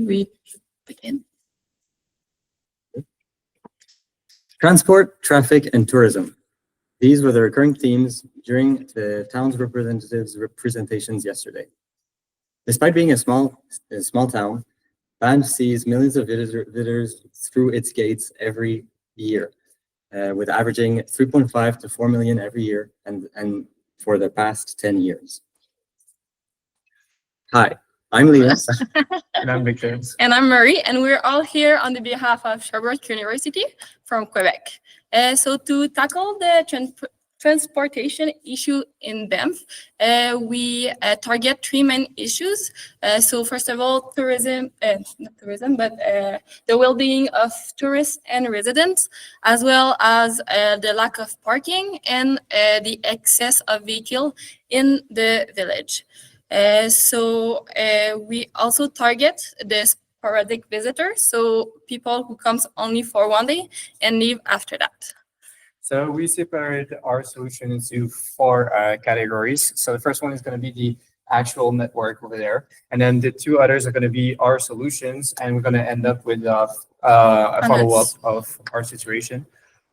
we begin? Transport, traffic, and tourism. These were the recurring themes during the town's representatives' presentations yesterday. Despite being a small town, Banff sees millions of visitors through its gates every year, with averaging 3.5 to 4 million every year, and for the past 10 years. Hi, I'm Leah. And I'm Victor. And I'm Marie, and we're all here on the behalf of Sherbrooke University from Quebec. So to tackle the transportation issue in Banff, we target three main issues. So first of all, tourism, not tourism, but the well-being of tourists and residents, as well as the lack of parking and the excess of vehicle in the village. So we also target the sporadic visitors, so people who comes only for one day and leave after that. So we separate our solution into four categories. So the first one is going to be the actual network over there. And then the two others are going to be our solutions. And we're going to end up with a follow-up of our situation.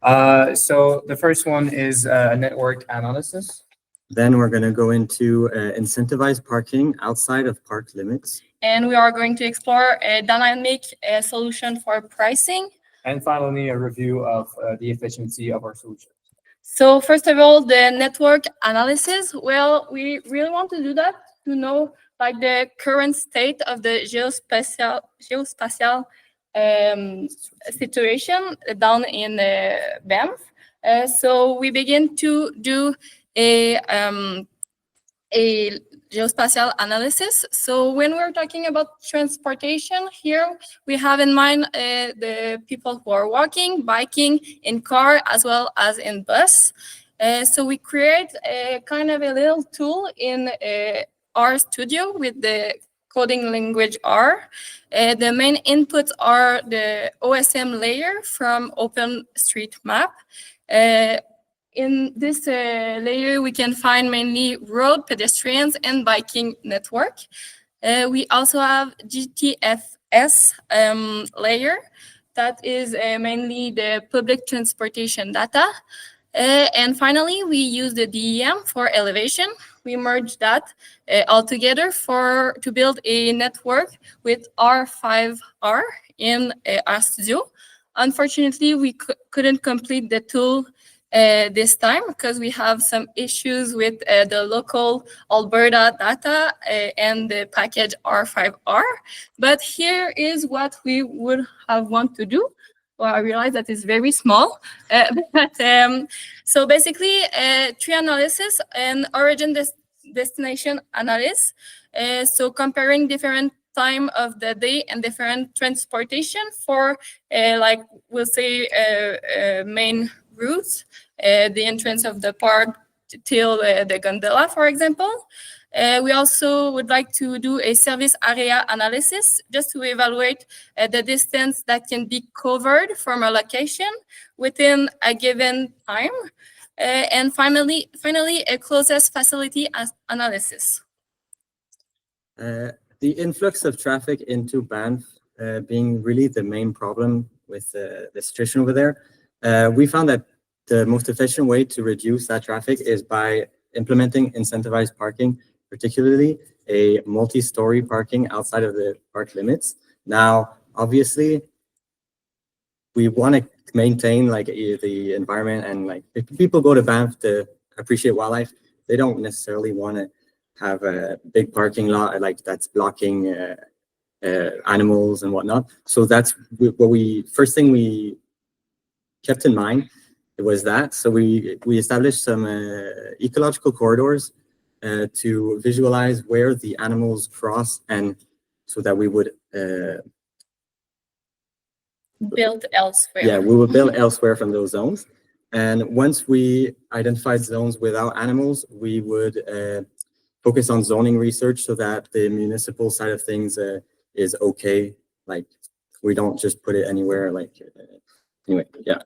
So the first one is network analysis. Then we're going to go into incentivized parking outside of park limits. And we are going to explore a dynamic solution for pricing. And finally, a review of the efficiency of our solution. So first of all, the network analysis. Well, we really want to do that to know like the current state of the geospatial situation down in Banff. So we begin to do a geospatial analysis. So when we're talking about transportation here, we have in mind the people who are walking, biking, in car, as well as in bus. So we create a kind of a little tool in R studio with the coding language R. The main inputs are the OSM layer from OpenStreetMap. In this layer, we can find mainly road, pedestrians, and biking network. We also have GTFS layer that is mainly the public transportation data. And finally, we use the DEM for elevation. We merge that all together to build a network with R5R in RStudio. Unfortunately, we couldn't complete the tool this time because we have some issues with the local Alberta data and the package R5R. But here is what we would have want to do. Well, I realize that it's very small. So basically, tree analysis and origin destination analysis. So comparing different time of the day and different transportation for like we'll say main routes, the entrance of the park till the gondola, for example. We also would like to do a service area analysis just to evaluate the distance that can be covered from a location within a given time. And finally, a closest facility analysis. The influx of traffic into Banff being really the main problem with the situation over there, we found that the most efficient way to reduce that traffic is by implementing incentivized parking, particularly a multi-story parking outside of the park limits. Now, obviously, we want to maintain like the environment, and like if people go to Banff to appreciate wildlife, they don't necessarily want to have a big parking lot like that's blocking animals and whatnot. So that's what first thing we kept in mind. It was that. So we established some ecological corridors to visualize where the animals cross, and so that we would build elsewhere. Yeah, we would build elsewhere from those zones. And once we identified zones without animals, we would focus on zoning research so that the municipal side of things is okay. Like we don't just put it anywhere. Like anyway, yeah.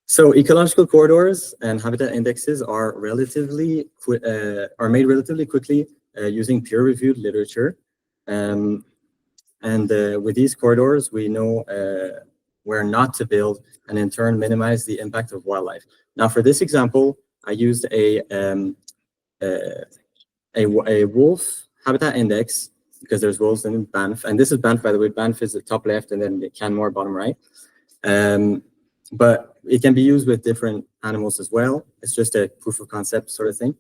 So ecological corridors and habitat indexes are made relatively quickly using peer-reviewed literature. And with these corridors, we know where not to build and in turn minimize the impact of wildlife. Now, for this example, I used a wolf habitat index because there's wolves in Banff. And this is Banff, by the way. Banff is the top left and then the Canmore bottom right. But it can be used with different animals as well. It's just a proof of concept sort of thing.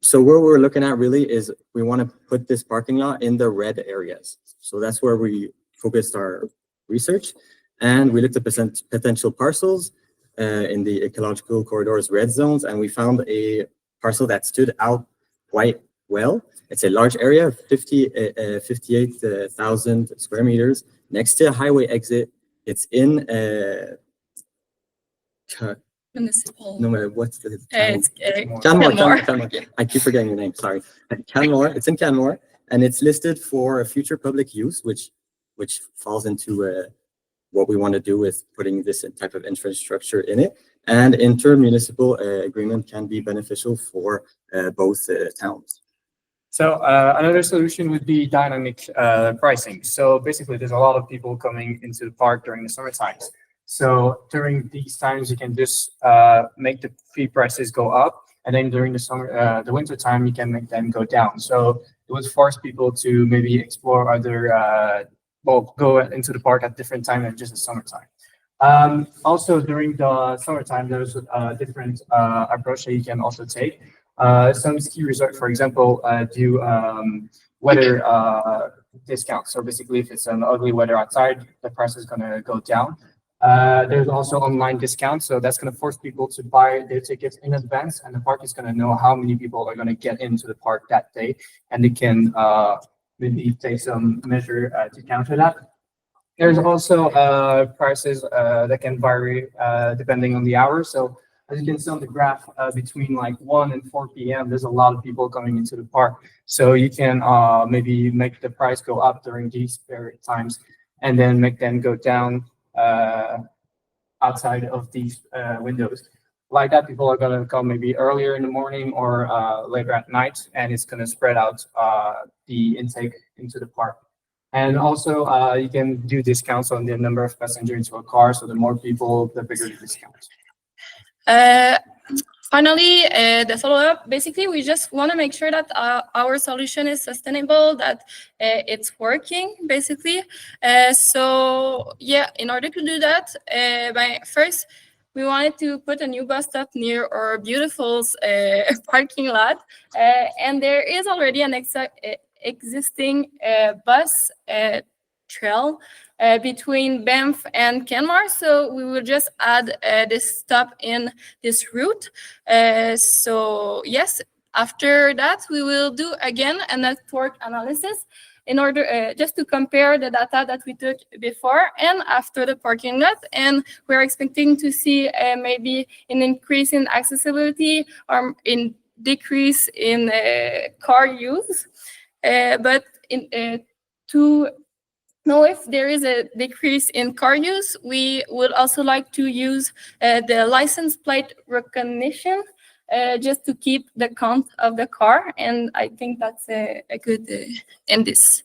So what we're looking at really is we want to put this parking lot in the red areas. So that's where we focused our research. And we looked at potential parcels in the ecological corridors red zones. And we found a parcel that stood out quite well. It's a large area, 58,000 square meters next to a highway exit. It's in Municipal. no, what's the It's Canmore. I keep forgetting your name. Sorry, Canmore. It's in Canmore, and it's listed for a future public use, which falls into what we want to do with putting this type of infrastructure in it. And intermunicipal agreement can be beneficial for both towns. So another solution would be dynamic pricing. So basically, there's a lot of people coming into the park during the summer times. So during these times, you can just make the fee prices go up, and then during the winter time, you can make them go down. So it would force people to maybe explore other, go into the park at different time than just the summertime. Also during the summertime, there's a different approach that you can also take. Some ski resorts, for example, do weather discounts. So basically, if it's an ugly weather outside, the price is going to go down. There's also online discounts, so that's going to force people to buy their tickets in advance, and the park is going to know how many people are going to get into the park that day, and they can maybe take some measure to counter that. There's also prices that can vary depending on the hour. So as you can see on the graph, between like 1 and 4 p.m., there's a lot of people coming into the park. So you can maybe make the price go up during these period times, and then make them go down outside of these windows. Like that, people are going to come maybe earlier in the morning or later at night, and it's going to spread out the intake into the park. And also, you can do discounts on the number of passengers into a car. So the more people, the bigger the discount. Finally, the follow-up, basically, we just want to make sure that our solution is sustainable, that it's working, basically. So, yeah, in order to do that, first, we wanted to put a new bus stop near our beautiful parking lot. And there is already an existing bus trail between Banff and Canmore, so we will just add this stop in this route. So yes, after that we will do again a network analysis in order just to compare the data that we took before and after the parking lot, and we're expecting to see maybe an increase in accessibility or in decrease in car use. But to know if there is a decrease in car use, we would also like to use the license plate recognition just to keep the count of the car. And I think that's a good in this.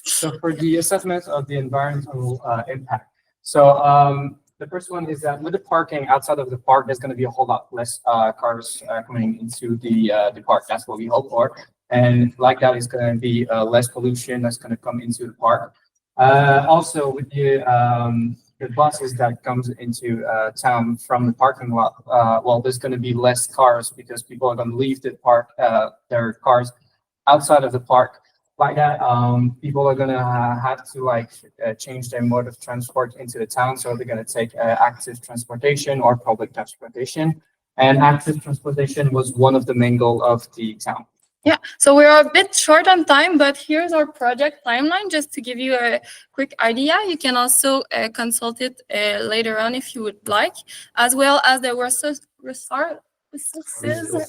So for the assessment of the environmental impact, so the first one is that with the parking outside of the park, there's going to be a whole lot less cars coming into the park. That's what we hope for. And like that, is going to be less pollution that's going to come into the park. Also, with the buses that comes into town from the parking lot, well, there's going to be less cars because people are going to leave the park, their cars outside of the park. Like that, people are going to have to change their mode of transport into the town. So they're going to take active transportation or public transportation. And active transportation was one of the main goals of the town. Yeah, so we're a bit short on time, but here's our project timeline just to give you a quick idea. You can also consult it later on if you would like, as well as the resources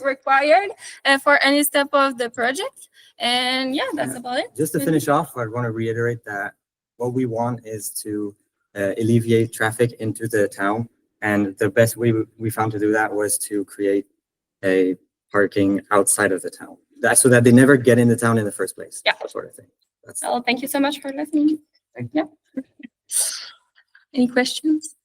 required for any step of the project. And yeah, that's about it. Just to finish off, I want to reiterate that what we want is to alleviate traffic into the town. And the best way we found to do that was to create a parking outside of the town. so that they never get into town in the first place. Yeah. That sort of thing. That's Well, thank you so much for listening. Thank you. Yeah. Any questions?